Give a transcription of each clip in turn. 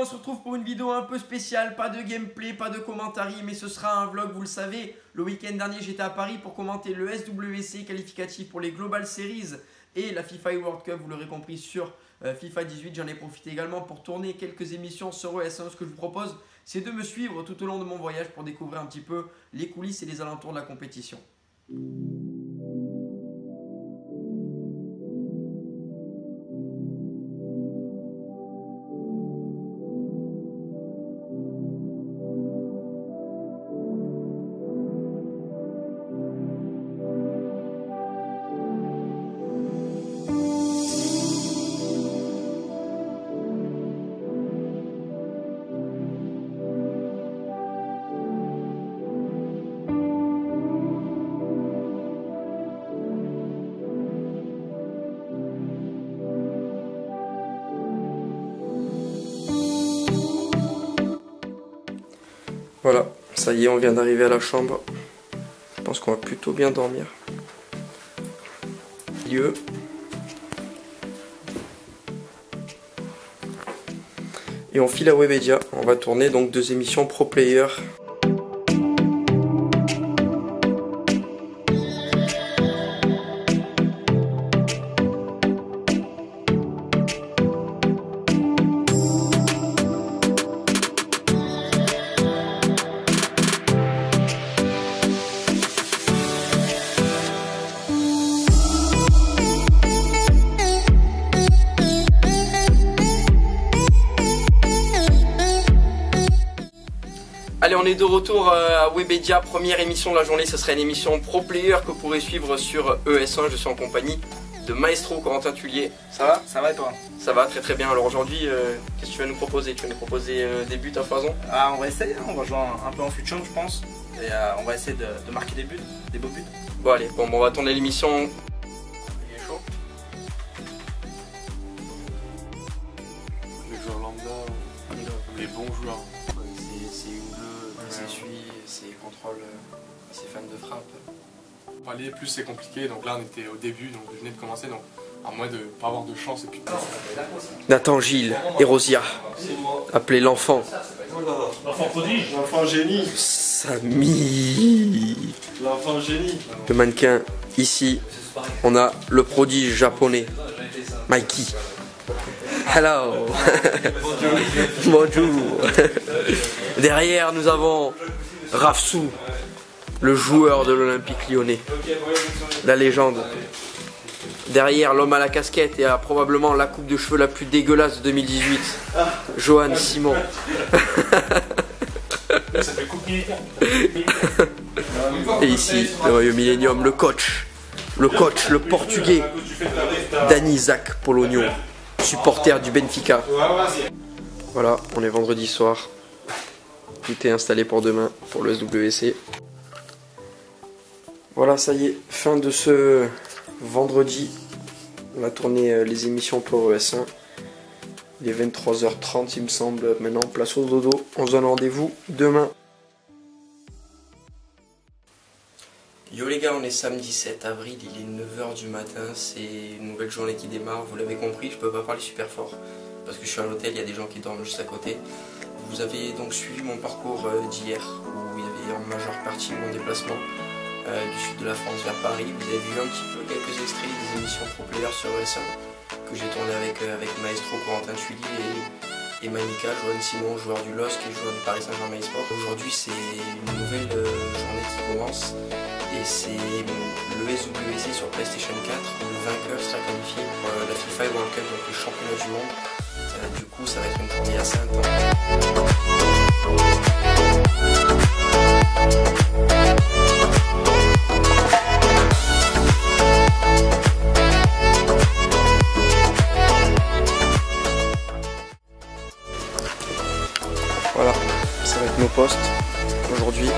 on se retrouve pour une vidéo un peu spéciale, pas de gameplay, pas de commentaires, mais ce sera un vlog, vous le savez. Le week-end dernier, j'étais à Paris pour commenter le SWC qualificatif pour les Global Series et la FIFA World Cup, vous l'aurez compris, sur FIFA 18. J'en ai profité également pour tourner quelques émissions sur ES1. Ce que je vous propose, c'est de me suivre tout au long de mon voyage pour découvrir un petit peu les coulisses et les alentours de la compétition. Voilà, ça y est, on vient d'arriver à la chambre. Je pense qu'on va plutôt bien dormir. Lieu. Et on file à Webedia. On va tourner donc 2 émissions Pro Player. Allez, on est de retour à Webedia, première émission de la journée, ce serait une émission Pro Player que vous pourrez suivre sur ES1. Je suis en compagnie de Maestro Corentin Tullier. Ça va? Ça va et toi? Ça va, très très bien. Alors aujourd'hui, qu'est-ce que tu vas nous proposer? Tu vas nous proposer des buts à foison? On va essayer, on va jouer un peu en futur je pense. Et on va essayer de marquer des buts, des beaux buts. Bon allez, bon, on va tourner l'émission. Il est chaud. Les joueurs lambda, les bons joueurs. C'est une bleue, c'est suit, c'est contrôle, c'est fan de frappe. Parler plus c'est compliqué, donc là on était au début, donc je venais de commencer, donc à moins de pas avoir de chance et puis Nathan Gilles et Rosia, appelé l'enfant. L'enfant prodige. L'enfant génie. Samy. L'enfant génie. Le mannequin, ici, on a le prodige japonais, Mikey. Hello. Bonjour. Derrière, nous avons Rafsou, le joueur de l'Olympique Lyonnais, la légende. Derrière, l'homme à la casquette et à probablement la coupe de cheveux la plus dégueulasse de 2018, Johan Simon. Ça fait coupe militaire. Et ici, le Millennium, le coach, le portugais, Dani Zach Polonio, supporter du Benfica. Voilà, on est vendredi soir. Tout est installé pour demain, pour le SWC. Voilà, ça y est, fin de ce vendredi. On a tourné les émissions pour ES1. Il est 23h30, il me semble. Maintenant, place au dodo. On se donne rendez-vous demain. Yo les gars, on est samedi 7 avril, il est 9h du matin, c'est une nouvelle journée qui démarre, vous l'avez compris, je peux pas parler super fort parce que je suis à l'hôtel, il y a des gens qui dorment juste à côté. Vous avez donc suivi mon parcours d'hier où il y avait en majeure partie mon déplacement du sud de la France vers Paris. Vous avez vu un petit peu quelques extraits des émissions Pro Player sur ES1 que j'ai tourné avec Maestro Corentin Tullier et Manika, Johan Simon, joueur du LOSC et joueur du Paris Saint-Germain eSport. Aujourd'hui c'est une nouvelle journée qui commence. Et c'est le SWC sur PlayStation 4, le vainqueur sera qualifié pour la FIFA World Cup, donc le championnat du monde. Du coup, ça va être une tournée assez intense. Voilà, ça va être nos postes aujourd'hui.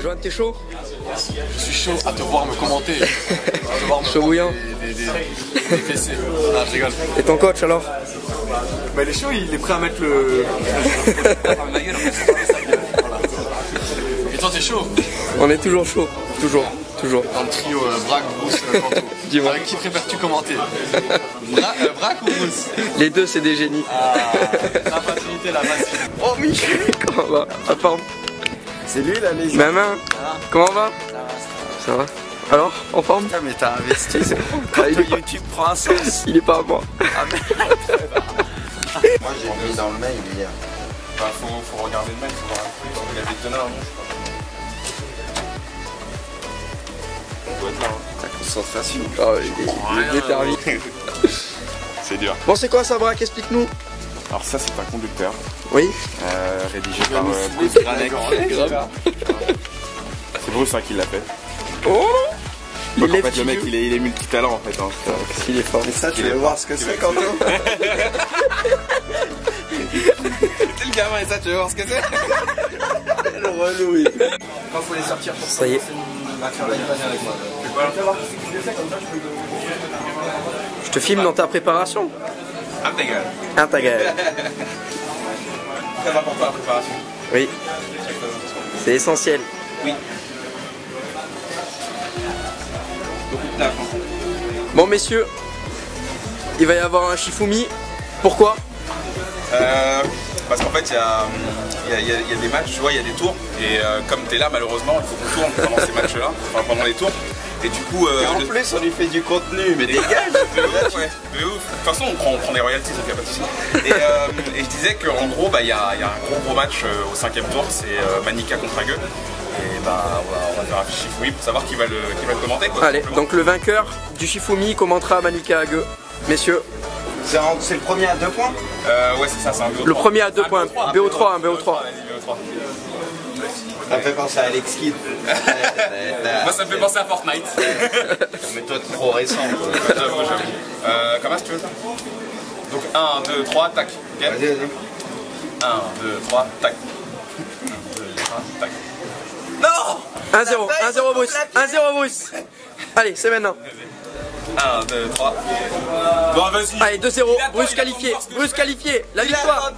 Johan, t'es chaud? Je suis chaud à te voir me commenter. À te voir me Chaud bouillant. des fessées. Ah, je rigole. Et ton coach alors? Bah, il est chaud, il est prêt à mettre le. Et toi, t'es chaud? On est toujours chaud. Toujours. Toujours. Dans le trio Braque, Bruce, Kanto. Dis-moi. Avec qui préfères-tu commenter? Braque ou Bruce? Les deux, c'est des génies. Ah, la facilité, la facilité. Oh, Michel, comment va? À forme. C'est lui là les Maman, comment va? Ça va. Alors, en forme? Putain mais t'as investi, c'est bon. Quand Ah, il est pas- YouTube prend un sens. Il est pas à moi. Moi j'ai mis dans le mail hier. Bah, faut regarder le mec, faut voir un peu. Il y avait le teneur, non? On doit être là. Ta concentration. Oh, il est terminé. C'est dur. Bon, c'est quoi ça, Braque? Explique-nous. Alors, ça, c'est un conducteur Oui. rédigé par Bruce Granek. C'est Bruce qui l'a fait. Oh, Donc, en lève fait, le mec, il est multitalent en fait. Hein. Qu'est-ce qu'il est fort. Et ça tu veux voir ce que c'est Kanto? C'est le gamin et ça, tu veux voir ce que c'est? Le relou il. Quand faut les sortir pour Ça y est. Je te filme dans ta préparation. Ah, ta gueule. Ah, ta gueule. Très important la préparation. Oui. C'est essentiel. Oui. Beaucoup de taf. Hein. Bon, messieurs, il va y avoir un Shifumi. Pourquoi? Parce qu'en fait, il y a des matchs, tu vois, il y a des tours. Et comme tu es là, malheureusement, il faut qu'on tourne pendant ces matchs-là, enfin pendant les tours. Et du coup. Et en plus, on lui fait du contenu, mais dégage! De ouf, ouais, de ouf. De toute façon, on prend des royalties, donc il n'y a pas de souci. Et je disais qu'en gros, il y a un gros match au 5e tour, c'est Manika contre Agueux. Et bah, on va faire un Shifumi pour savoir qui va le commenter. Quoi, Allez, donc le vainqueur du Shifumi commentera Manika Agueux. Messieurs, C'est le premier à 2 points? Ouais, c'est ça, c'est un BO3. le premier à 2 points. BO3, un BO3. Vas-y, BO3. Ça me fait penser à Alex Kidd. Moi, ça me fait penser à Fortnite. Mais toi, t'es trop récent. Quoi. J'avoue. Comment tu veux ça? Donc 1, 2, 3, tac. Okay. Vas-y, vas-y. 1, 2, 3, tac. 1, 2, 3, tac. Non! 1-0, 1-0 Bruce. 1-0 Bruce. Allez, c'est maintenant. 1, 2, 3. Bon, vas-y. Allez, 2-0. Bruce qualifié. Bruce qualifié. La victoire.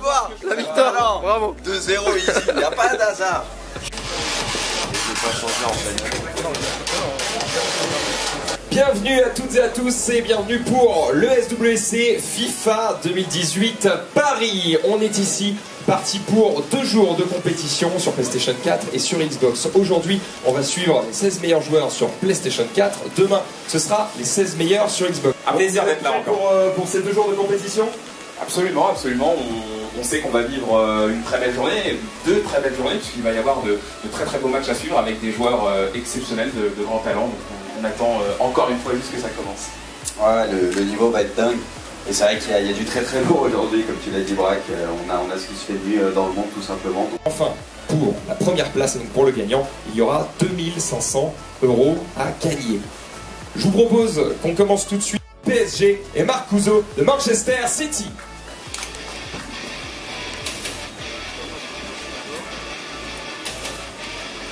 La victoire. Alors, Bravo. 2-0 ici, il n'y a pas d'hasard. Bienvenue à toutes et à tous et bienvenue pour le SWC FIFA 2018 Paris. On est ici parti pour 2 jours de compétition sur PlayStation 4 et sur Xbox. Aujourd'hui, on va suivre les 16 meilleurs joueurs sur PlayStation 4. Demain, ce sera les 16 meilleurs sur Xbox. Un plaisir d'être là encore. Pour ces 2 jours de compétition. Absolument, absolument. On sait qu'on va vivre une très belle journée, 2 très belles journées, puisqu'il va y avoir de très très beaux matchs à suivre avec des joueurs exceptionnels, de grands talents. Donc on attend encore une fois juste que ça commence. Ouais, le niveau va être dingue. Et c'est vrai qu'il y a du très très lourd aujourd'hui, comme tu l'as dit, Braque. On a ce qui se fait de mieux dans le monde, tout simplement. Enfin, pour la première place, et donc pour le gagnant, il y aura 2500 € à gagner. Je vous propose qu'on commence tout de suite. PSG et Marcuso de Manchester City.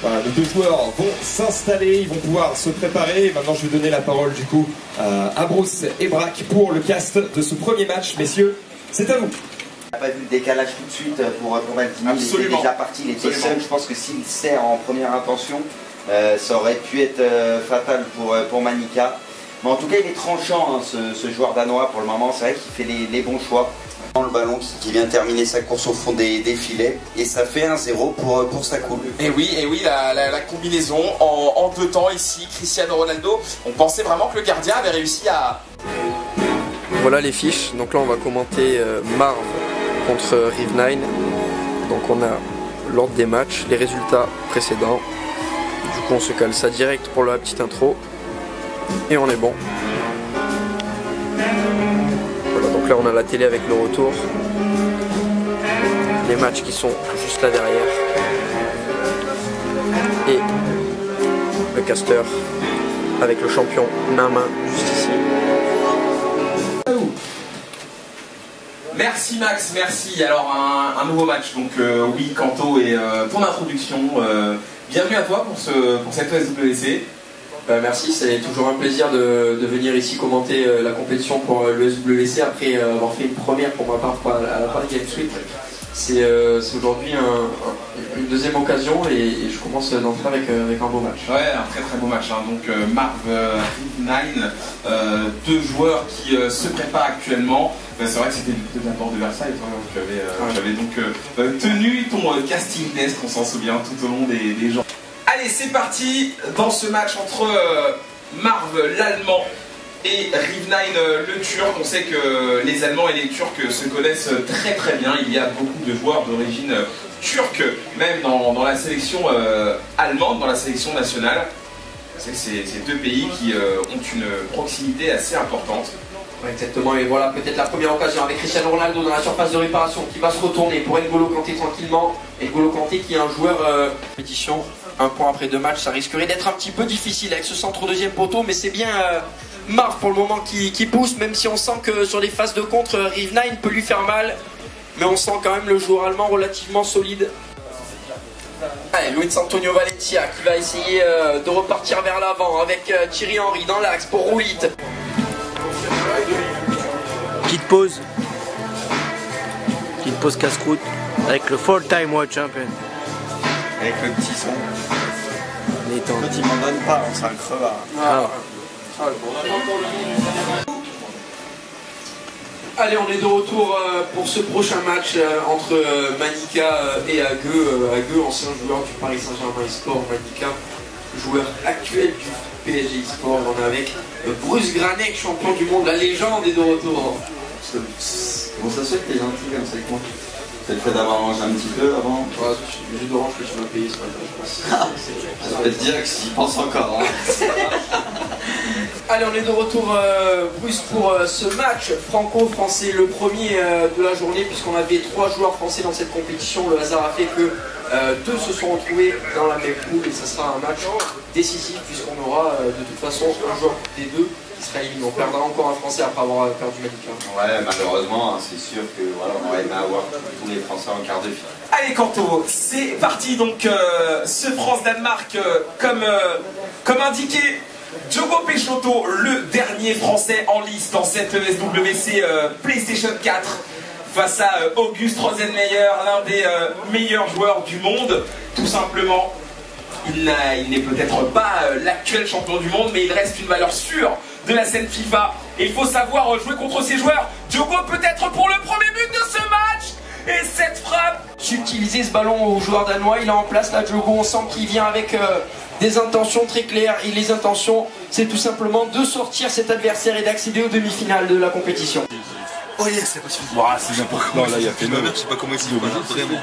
Voilà, les 2 joueurs vont s'installer, ils vont pouvoir se préparer. Et maintenant, je vais donner la parole du coup à Bruce et Braque pour le cast de ce premier match. Messieurs, c'est à vous. On n'a pas vu le décalage tout de suite pour Maldini. Il était Absolument. déjà parti, il était Absolument. seul. Je pense que s'il sert en première intention, ça aurait pu être fatal pour Manika. Mais en tout cas, il est tranchant, hein, ce joueur danois pour le moment. C'est vrai qu'il fait les bons choix. Le ballon qui vient terminer sa course au fond des filets. Et ça fait 1-0 pour sa cool. Et oui, la combinaison en 2 temps ici, Cristiano Ronaldo. On pensait vraiment que le gardien avait réussi à... Voilà les fiches. Donc là, on va commenter Marv contre Rive9. Donc on a l'ordre des matchs, les résultats précédents. Du coup, on se cale ça direct pour la petite intro. Et on est bon. Voilà, donc là on a la télé avec le retour. Les matchs qui sont juste là derrière. Et le caster avec le champion main juste ici. Merci Max, merci. Alors un nouveau match, donc oui Kanto et ton introduction bienvenue à toi pour cette SWC. Merci, c'est toujours un plaisir de venir ici commenter la compétition pour le SWC après avoir fait une première pour ma part à la Paris Games Week. C'est aujourd'hui une deuxième occasion et je commence d'entrer avec un beau match. Ouais, un très très beau match. Hein. Donc Marv, Rive9, deux joueurs qui se préparent actuellement. C'est vrai que c'était de la porte de Versailles, tu avais donc tenu ton casting test, on s'en souvient, tout au long des gens. Allez, c'est parti dans ce match entre Marv, l'Allemand, et Rive9, le Turc. On sait que les Allemands et les Turcs se connaissent très très bien. Il y a beaucoup de joueurs d'origine turque, même dans la sélection allemande, dans la sélection nationale. C'est que c'est deux pays qui ont une proximité assez importante. Ouais, exactement, et voilà peut-être la première occasion avec Cristiano Ronaldo dans la surface de réparation qui va se retourner pour N'Golo Kanté tranquillement. N'Golo Kanté qui est un joueur compétition, un point après 2 matchs, ça risquerait d'être un petit peu difficile avec ce centre au deuxième poteau, mais c'est bien Marv pour le moment qui pousse, même si on sent que sur les phases de contre, Rive9 peut lui faire mal, mais on sent quand même le joueur allemand relativement solide. Allez, Luis Antonio Valencia qui va essayer de repartir vers l'avant avec Thierry Henry dans l'axe pour Roulit. Petite pause casse-croûte avec le 4-time world champion. Avec le petit son. Quand il m'en donne pas, on sera le crevard. Allez, on est de retour pour ce prochain match entre Manika et Ageu. Ageu, ancien joueur du Paris Saint-Germain eSport. Manika, joueur actuel du PSG eSport. On est avec Bruce Granek, champion du monde, la légende est de retour. Bon, ça se fait que t'es gentil comme ça avec moi. C'est le fait d'avoir mangé un petit peu avant. Ouais, le jus d'orange que tu m'as payé ce matin, je pense. Je vais te dire que j'y pense encore. Hein. Allez, on est de retour, Bruce, pour ce match franco-français, le premier de la journée, puisqu'on avait 3 joueurs français dans cette compétition. Le hasard a fait que 2 se sont retrouvés dans la même poule et ça sera un match décisif, puisqu'on aura de toute façon un joueur des 2 qui sera éliminé. On perdra encore un Français après avoir perdu Manika. Ouais, malheureusement, c'est sûr que voilà, on aurait aimé avoir tous les Français en quart de finale. Allez Kanto, c'est parti donc ce France-Danemark comme indiqué. Diogo Peixoto, le dernier Français en lice dans cette SWC PlayStation 4 face à August Rosenmeyer, l'un des meilleurs joueurs du monde, tout simplement. Il n'est peut-être pas l'actuel champion du monde, mais il reste une valeur sûre de la scène FIFA. Et il faut savoir jouer contre ces joueurs. Diogo peut-être pour le premier but de ce match. Et cette frappe. Utiliser ce ballon au joueur danois, il est en place là, Diogo, on sent qu'il vient avec des intentions très claires. Et les intentions, c'est tout simplement de sortir cet adversaire et d'accéder aux demi-finales de la compétition. Oh yes, c'est pas sûr. C'est n'importe quoi. Non, là, il y a fait je sais pas comment il s'y va, vraiment.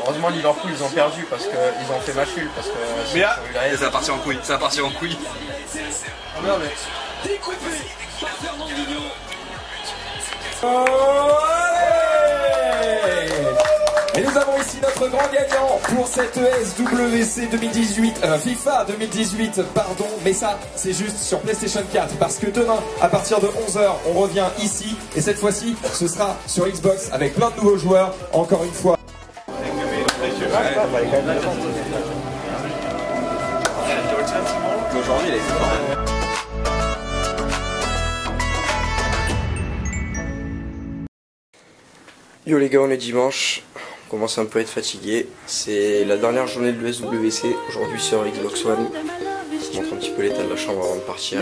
Heureusement Liverpool ils ont perdu parce qu'ils ont fait match nul parce que mais ça a parti en couille, ça a parti en couille. Non mais et nous avons ici notre grand gagnant pour cette SWC 2018, FIFA 2018 pardon, mais ça c'est juste sur PlayStation 4 parce que demain à partir de 11 h on revient ici et cette fois-ci ce sera sur Xbox avec plein de nouveaux joueurs encore une fois. Aujourd'hui, il est fort. Yo les gars, on est dimanche, on commence un peu à être fatigué. C'est la dernière journée de l'USWC, aujourd'hui sur Xbox One. Je vous montre un petit peu l'état de la chambre avant de partir.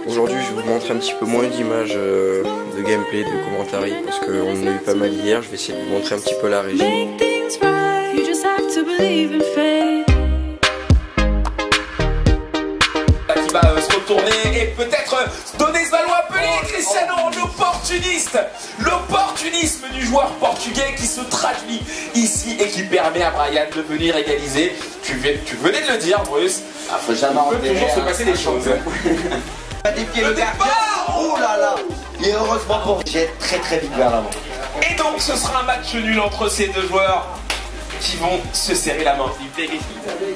Aujourd'hui je vais vous montrer un petit peu moins d'images de gameplay, de commentary, parce qu'on en a eu pas mal hier. Je vais essayer de vous montrer un petit peu la régie. Qui va se retourner et peut-être donner ce ballon appelé Cristiano, l'opportuniste. L'opportunisme du joueur portugais qui se traduit ici et qui permet à Brian de venir égaliser. Tu venais de le dire, Bruce. Faut jamais il peut toujours se passer des choses. Des pieds le gardien. Oh là là. Et heureusement pour j'ai très très vite vers l'avant. Et donc ce sera un match nul entre ces deux joueurs qui vont se serrer la main. Avec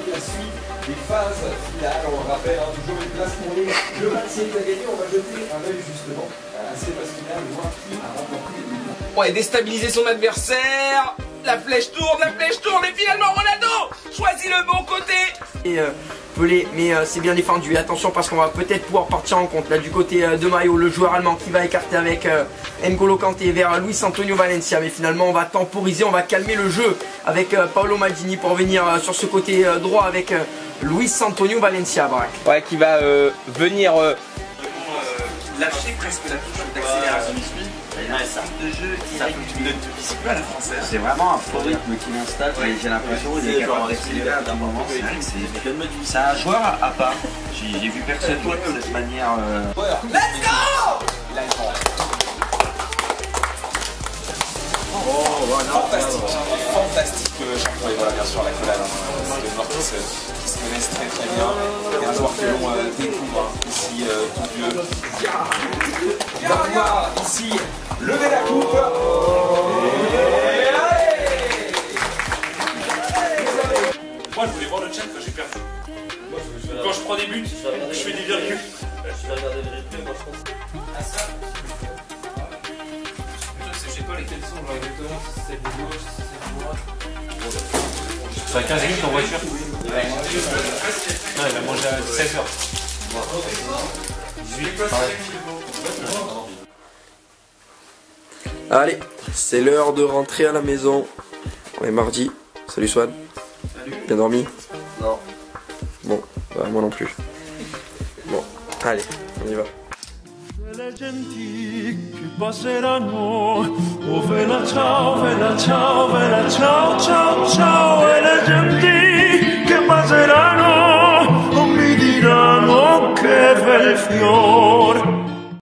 la suite des phases finales, on rappelle toujours une place pour le match qui a gagné, on va jeter un œil justement à ces phases finales, voir qui a remporté les Ouais, déstabiliser son adversaire. La flèche tourne, et finalement Ronaldo choisit le bon côté. Et Pelé, mais c'est bien défendu. Et attention parce qu'on va peut-être pouvoir partir en compte. Là du côté de Mayo, le joueur allemand qui va écarter avec N'Golo Kanté vers Luis Antonio Valencia. Mais finalement on va temporiser, on va calmer le jeu avec Paolo Maldini pour venir sur ce côté droit avec Luis Antonio Valencia. Braque. Ouais, qui va venir lâcher presque la touche d'accélération. De jeu, ça à la française. C'est vraiment un faux rythme qui l'installe et j'ai l'impression qu'il est capable d'accélérer à un moment. C'est vrai que c'est un joueur à part. J'ai vu personne jouer de cette manière. Let's go! Fantastique champion. Et voilà, bien sûr, la collade. C'est des joueurs qui se connaissent très très bien. Et un joueur que l'on découvre ici, tout vieux. Danois, ici, levez la coupe. Moi, je voulais voir le chat quand j'ai perdu. Quand je prends des buts, je fais des virgules. Je vais regarder le replay, moi je pense. Je sais pas lesquels sont, genre exactement, si c'est de gauche, si c'est de droite. C'est à 15 minutes en voiture. Non, il a mangé à 16h. 18, pareil. Allez, c'est l'heure de rentrer à la maison. On est mardi. Salut Swan. Salut. Bien dormi? Non. Bon, bah, moi non plus. Bon, allez, on y va. Le genti che passeranno, oh vela ciao, vela ciao, vela ciao, ciao, ciao, e le genti che passeranno, oh mi diranno che bel fiore.